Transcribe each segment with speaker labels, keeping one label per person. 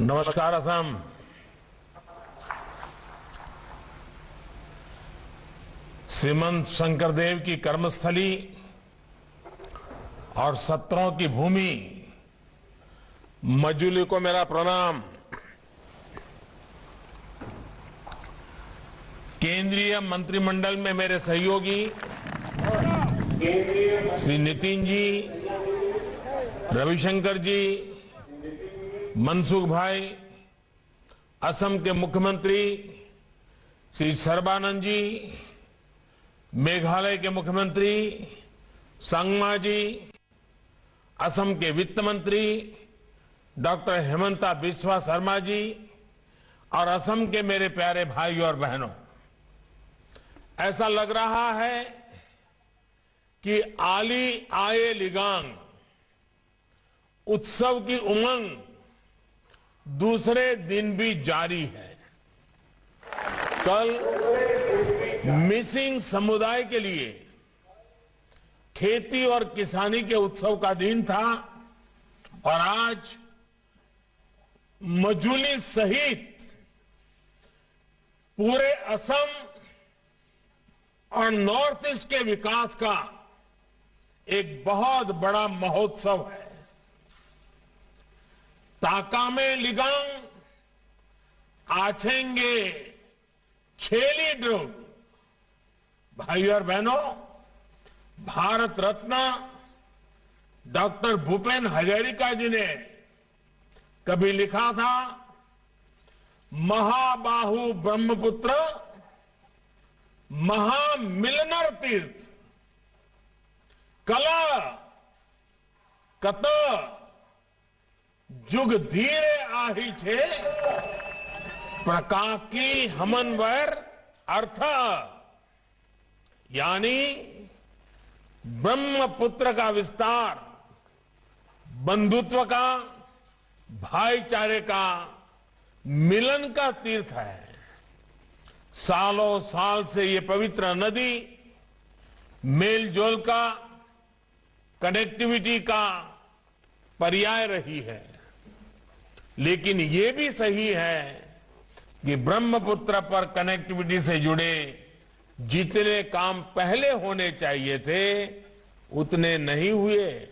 Speaker 1: नमस्कार असम। श्रीमंत शंकरदेव की कर्मस्थली और सत्रों की भूमि मजूली को मेरा प्रणाम। केंद्रीय मंत्रिमंडल में मेरे सहयोगी श्री नितिन जी, रविशंकर जी, मनसुख भाई, असम के मुख्यमंत्री श्री सर्बानंद जी, मेघालय के मुख्यमंत्री संगमा जी, असम के वित्त मंत्री डॉक्टर हेमंता बिस्वा शर्मा जी और असम के मेरे प्यारे भाइयों और बहनों, ऐसा लग रहा है कि आली आए लिगांग उत्सव की उमंग दूसरे दिन भी जारी है। कल मिसिंग समुदाय के लिए खेती और किसानी के उत्सव का दिन था और आज मजूली सहित पूरे असम और नॉर्थ ईस्ट के विकास का एक बहुत बड़ा महोत्सव है। ताकामे लिगांग आछेंगे छेली ड्रुग। भाइयों और बहनों, भारत रत्न डॉक्टर भूपेन हजारिका जी ने कभी लिखा था, महाबाहु ब्रह्मपुत्र महामिलनर तीर्थ कला कत जुग धीरे आही छे प्रकाकी हमनवर अर्थ, यानी ब्रह्मपुत्र का विस्तार बंधुत्व का, भाईचारे का, मिलन का तीर्थ है। सालों साल से ये पवित्र नदी मेल जोल का, कनेक्टिविटी का पर्याय रही है। लेकिन ये भी सही है कि ब्रह्मपुत्र पर कनेक्टिविटी से जुड़े जितने काम पहले होने चाहिए थे उतने नहीं हुए।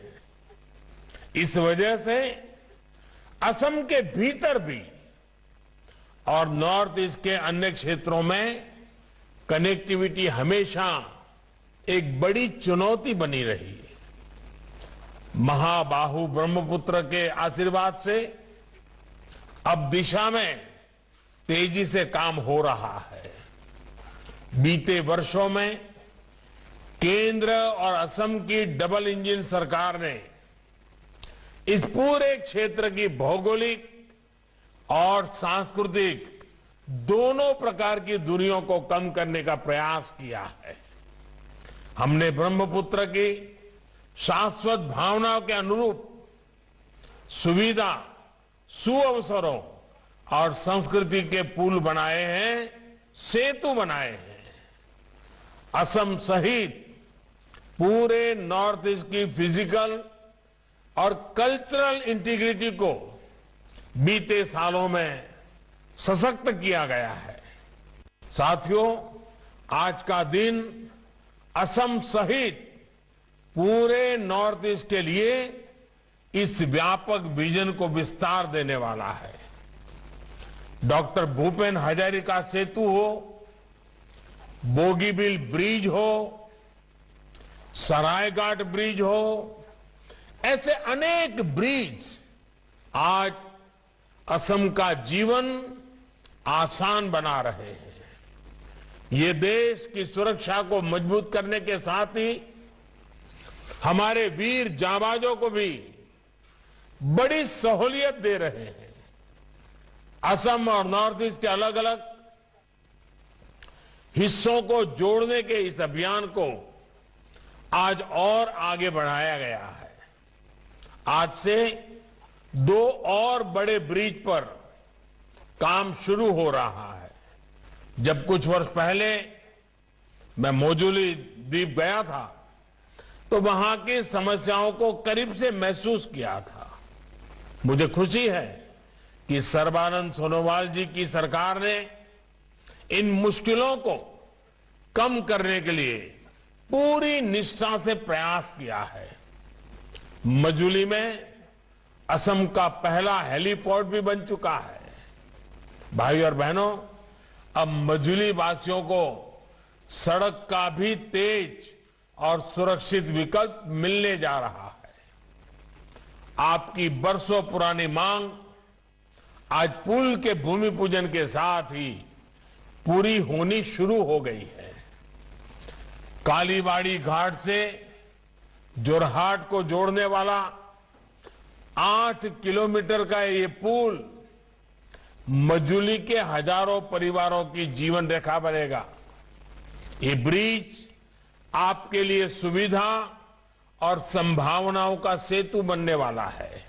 Speaker 1: इस वजह से असम के भीतर भी और नॉर्थ ईस्ट के अन्य क्षेत्रों में कनेक्टिविटी हमेशा एक बड़ी चुनौती बनी रही। महाबाहु ब्रह्मपुत्र के आशीर्वाद से अब दिशा में तेजी से काम हो रहा है। बीते वर्षों में केंद्र और असम की डबल इंजन सरकार ने इस पूरे क्षेत्र की भौगोलिक और सांस्कृतिक दोनों प्रकार की दूरियों को कम करने का प्रयास किया है। हमने ब्रह्मपुत्र की शाश्वत भावनाओं के अनुरूप सुविधा, सुअवसरों और संस्कृति के पुल बनाए हैं, सेतु बनाए हैं। असम सहित पूरे नॉर्थ ईस्ट की फिजिकल और कल्चरल इंटीग्रिटी को बीते सालों में सशक्त किया गया है। साथियों, आज का दिन असम सहित पूरे नॉर्थ ईस्ट के लिए इस व्यापक विजन को विस्तार देने वाला है। डॉक्टर भूपेन हजारिका सेतु हो, बोगीबिल ब्रिज हो, सरायघाट ब्रिज हो, ऐसे अनेक ब्रिज आज असम का जीवन आसान बना रहे हैं। ये देश की सुरक्षा को मजबूत करने के साथ ही हमारे वीर जांबाजों को भी बड़ी सहूलियत दे रहे हैं। असम और नॉर्थ ईस्ट के अलग अलग हिस्सों को जोड़ने के इस अभियान को आज और आगे बढ़ाया गया है। आज से 2 और बड़े ब्रिज पर काम शुरू हो रहा है। जब कुछ वर्ष पहले मैं मोजुली द्वीप गया था तो वहां की समस्याओं को करीब से महसूस किया था। मुझे खुशी है कि सर्बानंद सोनोवाल जी की सरकार ने इन मुश्किलों को कम करने के लिए पूरी निष्ठा से प्रयास किया है। मजूली में असम का पहला हेलीपोर्ट भी बन चुका है। भाई और बहनों, अब मजूली वासियों को सड़क का भी तेज और सुरक्षित विकल्प मिलने जा रहा है। आपकी बरसों पुरानी मांग आज पुल के भूमि पूजन के साथ ही पूरी होनी शुरू हो गई है। कालीबाड़ी घाट से जोरहाट को जोड़ने वाला 8 किलोमीटर का ये पुल मजूली के हजारों परिवारों की जीवन रेखा बनेगा। ये ब्रिज आपके लिए सुविधा और संभावनाओं का सेतु बनने वाला है।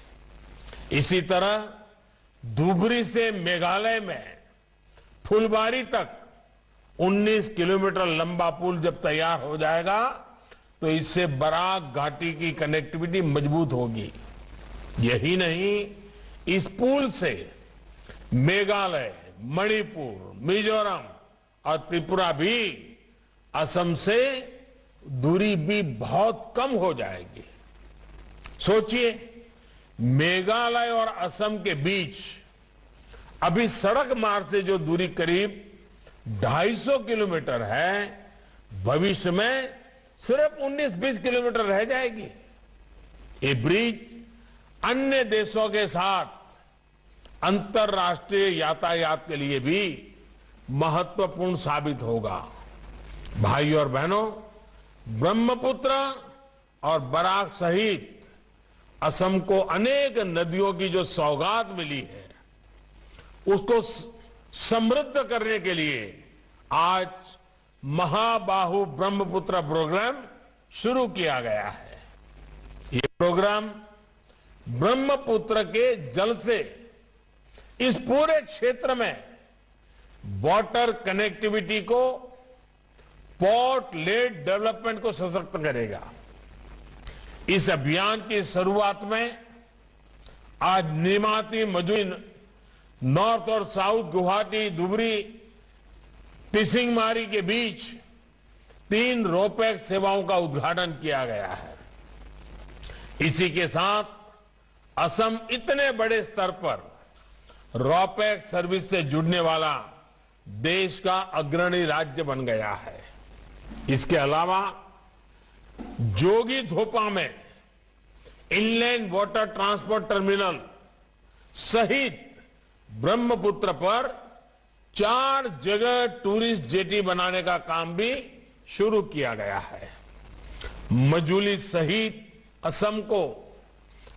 Speaker 1: इसी तरह धुबरी से मेघालय में फुलबारी तक 19 किलोमीटर लंबा पुल जब तैयार हो जाएगा तो इससे बराक घाटी की कनेक्टिविटी मजबूत होगी। यही नहीं, इस पुल से मेघालय, मणिपुर, मिजोरम और त्रिपुरा भी असम से दूरी भी बहुत कम हो जाएगी। सोचिए, मेघालय और असम के बीच अभी सड़क मार्ग से जो दूरी करीब 250 किलोमीटर है, भविष्य में सिर्फ 19-20 किलोमीटर रह जाएगी। ये ब्रिज अन्य देशों के साथ अंतर्राष्ट्रीय यातायात के लिए भी महत्वपूर्ण साबित होगा। भाई और बहनों, ब्रह्मपुत्र और बराक सहित असम को अनेक नदियों की जो सौगात मिली है, उसको समृद्ध करने के लिए आज महाबाहु ब्रह्मपुत्र प्रोग्राम शुरू किया गया है। ये प्रोग्राम ब्रह्मपुत्र के जल से इस पूरे क्षेत्र में वाटर कनेक्टिविटी को, पोर्ट लेड डेवलपमेंट को सशक्त करेगा। इस अभियान की शुरुआत में आज निमाती मजूली नॉर्थ और साउथ गुवाहाटी धुबरी तिसिंगमारी के बीच 3 रोपैक्स सेवाओं का उद्घाटन किया गया है। इसी के साथ असम इतने बड़े स्तर पर रोपैक्स सर्विस से जुड़ने वाला देश का अग्रणी राज्य बन गया है। इसके अलावा जोगी धोपा में इनलैंड वाटर ट्रांसपोर्ट टर्मिनल सहित ब्रह्मपुत्र पर 4 जगह टूरिस्ट जेटी बनाने का काम भी शुरू किया गया है। मजूली सहित असम को,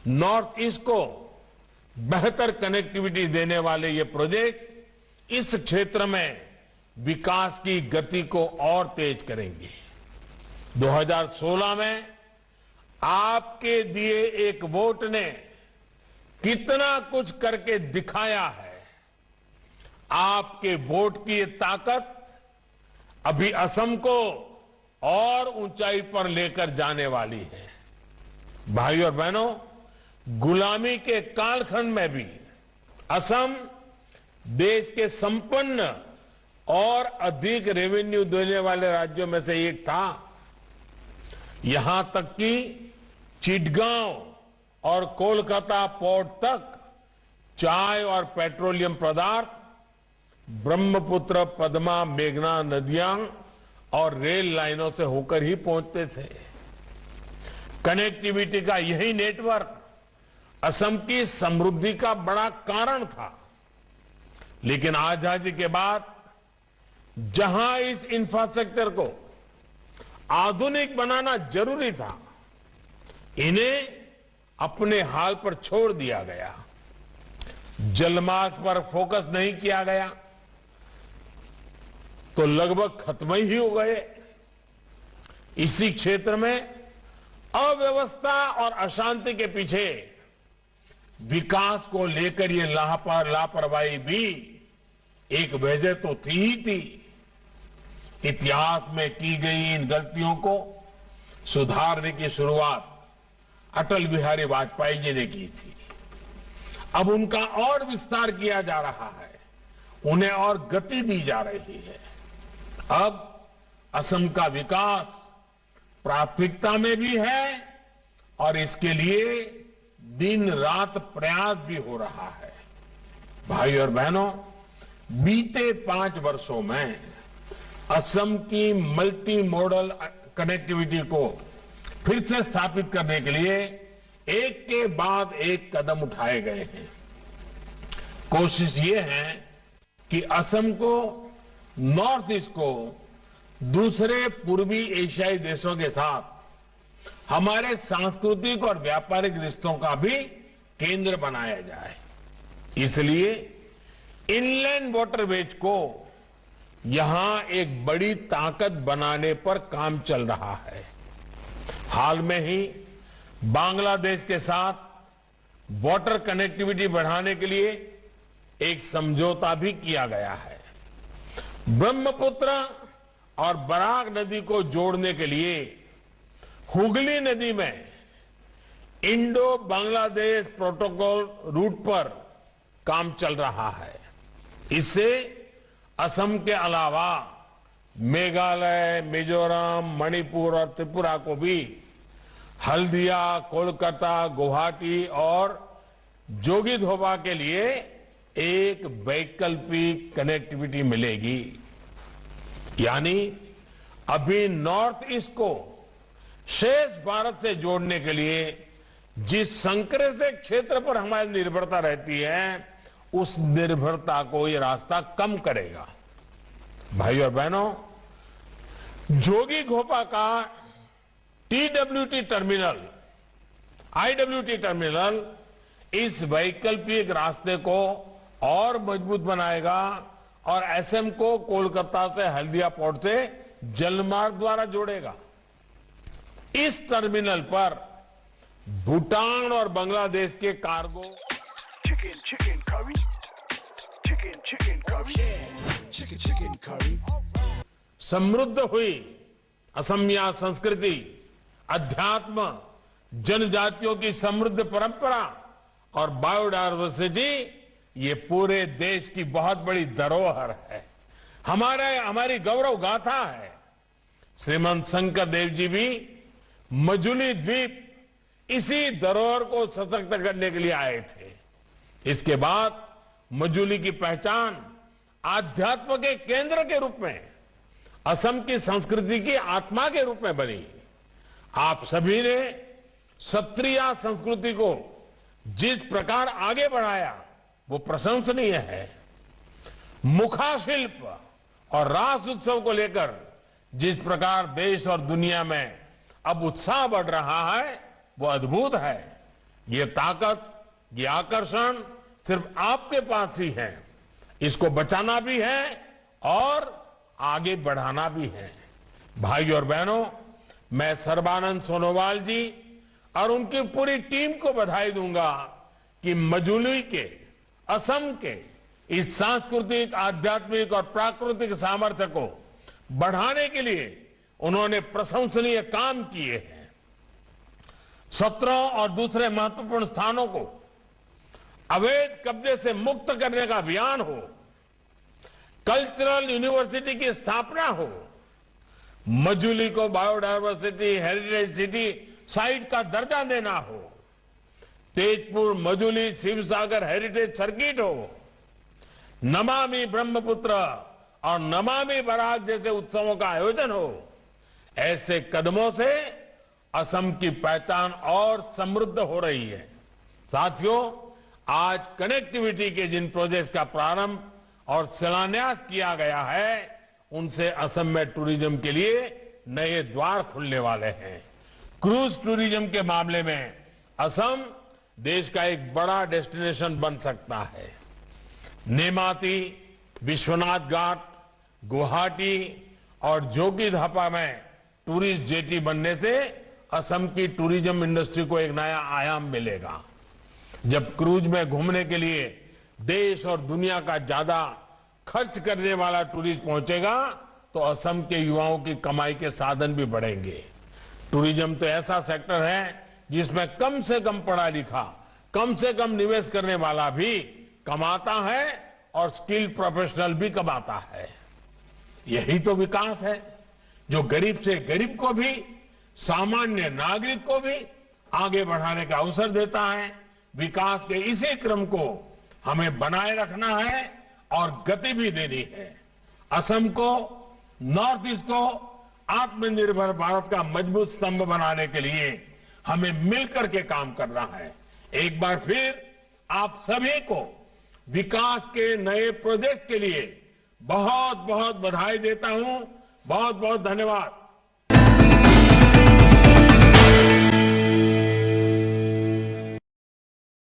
Speaker 1: नॉर्थ ईस्ट को बेहतर कनेक्टिविटी देने वाले ये प्रोजेक्ट इस क्षेत्र में विकास की गति को और तेज करेंगे। 2016 में आपके दिए एक वोट ने कितना कुछ करके दिखाया है। आपके वोट की ये ताकत अभी असम को और ऊंचाई पर लेकर जाने वाली है। भाई और बहनों, गुलामी के कालखंड में भी असम देश के संपन्न और अधिक रेवेन्यू देने वाले राज्यों में से एक था। यहां तक कि चिटगांव और कोलकाता पोर्ट तक चाय और पेट्रोलियम पदार्थ ब्रह्मपुत्र, पद्मा, मेघना नदियां और रेल लाइनों से होकर ही पहुंचते थे। कनेक्टिविटी का यही नेटवर्क असम की समृद्धि का बड़ा कारण था। लेकिन आजादी के बाद जहां इस इंफ्रास्ट्रक्चर को आधुनिक बनाना जरूरी था, इन्हें अपने हाल पर छोड़ दिया गया। जलमार्ग पर फोकस नहीं किया गया तो लगभग खत्म ही हो गए। इसी क्षेत्र में अव्यवस्था और अशांति के पीछे विकास को लेकर ये लापरवाही भी एक वजह तो थी ही थी। इतिहास में की गई इन गलतियों को सुधारने की शुरुआत अटल बिहारी वाजपेयी जी ने की थी। अब उनका और विस्तार किया जा रहा है, उन्हें और गति दी जा रही है। अब असम का विकास प्राथमिकता में भी है और इसके लिए दिन रात प्रयास भी हो रहा है। भाई और बहनों, बीते 5 वर्षों में असम की मल्टी मॉडल कनेक्टिविटी को फिर से स्थापित करने के लिए एक के बाद एक कदम उठाए गए हैं। कोशिश ये है कि असम को, नॉर्थ ईस्ट को दूसरे पूर्वी एशियाई देशों के साथ हमारे सांस्कृतिक और व्यापारिक रिश्तों का भी केंद्र बनाया जाए। इसलिए इनलैंड वाटरवेज को यहां एक बड़ी ताकत बनाने पर काम चल रहा है। हाल में ही बांग्लादेश के साथ वाटर कनेक्टिविटी बढ़ाने के लिए एक समझौता भी किया गया है। ब्रह्मपुत्र और बराक नदी को जोड़ने के लिए हुगली नदी में इंडो बांग्लादेश प्रोटोकॉल रूट पर काम चल रहा है। इससे असम के अलावा मेघालय, मिजोरम, मणिपुर और त्रिपुरा को भी हल्दिया, कोलकाता, गुवाहाटी और जोगिघोपा के लिए एक वैकल्पिक कनेक्टिविटी मिलेगी। यानी अभी नॉर्थ ईस्ट को शेष भारत से जोड़ने के लिए जिस संकरे से क्षेत्र पर हमारी निर्भरता रहती है, उस निर्भरता को ये रास्ता कम करेगा। भाई और बहनों, जोगिघोपा का टीडब्ल्यूटी टर्मिनल, आईडब्ल्यूटी टर्मिनल इस वैकल्पिक रास्ते को और मजबूत बनाएगा और असम को कोलकाता से हल्दिया पोर्ट से जलमार्ग द्वारा जोड़ेगा। इस टर्मिनल पर भूटान और बांग्लादेश के कार्गो समृद्ध हुई असमिया संस्कृति, अध्यात्म, जनजातियों की समृद्ध परंपरा और बायोडायवर्सिटी ये पूरे देश की बहुत बड़ी धरोहर है, हमारी गौरव गाथा है। श्रीमंत शंकर देव जी भी मजुली द्वीप इसी धरोहर को सशक्त करने के लिए आए थे। इसके बाद मजुली की पहचान आध्यात्म के केंद्र के रूप में, असम की संस्कृति की आत्मा के रूप में बनी। आप सभी ने क्षत्रिय संस्कृति को जिस प्रकार आगे बढ़ाया वो प्रशंसनीय है। मुखाशिल्प और रास उत्सव को लेकर जिस प्रकार देश और दुनिया में अब उत्साह बढ़ रहा है वो अद्भुत है। ये ताकत, ये आकर्षण सिर्फ आपके पास ही है। इसको बचाना भी है और आगे बढ़ाना भी है। भाई और बहनों, मैं सर्बानंद सोनोवाल जी और उनकी पूरी टीम को बधाई दूंगा कि मजुली के, असम के इस सांस्कृतिक, आध्यात्मिक और प्राकृतिक सामर्थ्य को बढ़ाने के लिए उन्होंने प्रशंसनीय काम किए हैं। सत्रों और दूसरे महत्वपूर्ण स्थानों को अवैध कब्जे से मुक्त करने का अभियान हो, कल्चरल यूनिवर्सिटी की स्थापना हो, मजुली को बायोडायवर्सिटी हेरिटेज सिटी साइट का दर्जा देना हो, तेजपुर मजुली शिवसागर हेरिटेज सर्किट हो, नमामि ब्रह्मपुत्र और नमामि बराक जैसे उत्सवों का आयोजन हो, ऐसे कदमों से असम की पहचान और समृद्ध हो रही है। साथियों, आज कनेक्टिविटी के जिन प्रोजेक्ट्स का प्रारंभ और शिलान्यास किया गया है, उनसे असम में टूरिज्म के लिए नए द्वार खुलने वाले हैं। क्रूज टूरिज्म के मामले में असम देश का एक बड़ा डेस्टिनेशन बन सकता है। नेमाती, विश्वनाथ घाट, गुवाहाटी और जोगिघोपा में टूरिस्ट जेटी बनने से असम की टूरिज्म इंडस्ट्री को एक नया आयाम मिलेगा। जब क्रूज में घूमने के लिए देश और दुनिया का ज्यादा खर्च करने वाला टूरिस्ट पहुंचेगा तो असम के युवाओं की कमाई के साधन भी बढ़ेंगे। टूरिज्म तो ऐसा सेक्टर है जिसमें कम से कम पढ़ा लिखा कम से कम निवेश करने वाला भी कमाता है और स्किल्ड प्रोफेशनल भी कमाता है। यही तो विकास है जो गरीब से गरीब को भी, सामान्य नागरिक को भी आगे बढ़ाने का अवसर देता है। विकास के इसी क्रम को हमें बनाए रखना है और गति भी देनी है। असम को, नॉर्थ ईस्ट को आत्मनिर्भर भारत का मजबूत स्तंभ बनाने के लिए हमें मिलकर के काम करना है। एक बार फिर आप सभी को विकास के नए प्रोजेक्ट के लिए बहुत बहुत बधाई देता हूं। बहुत बहुत धन्यवाद।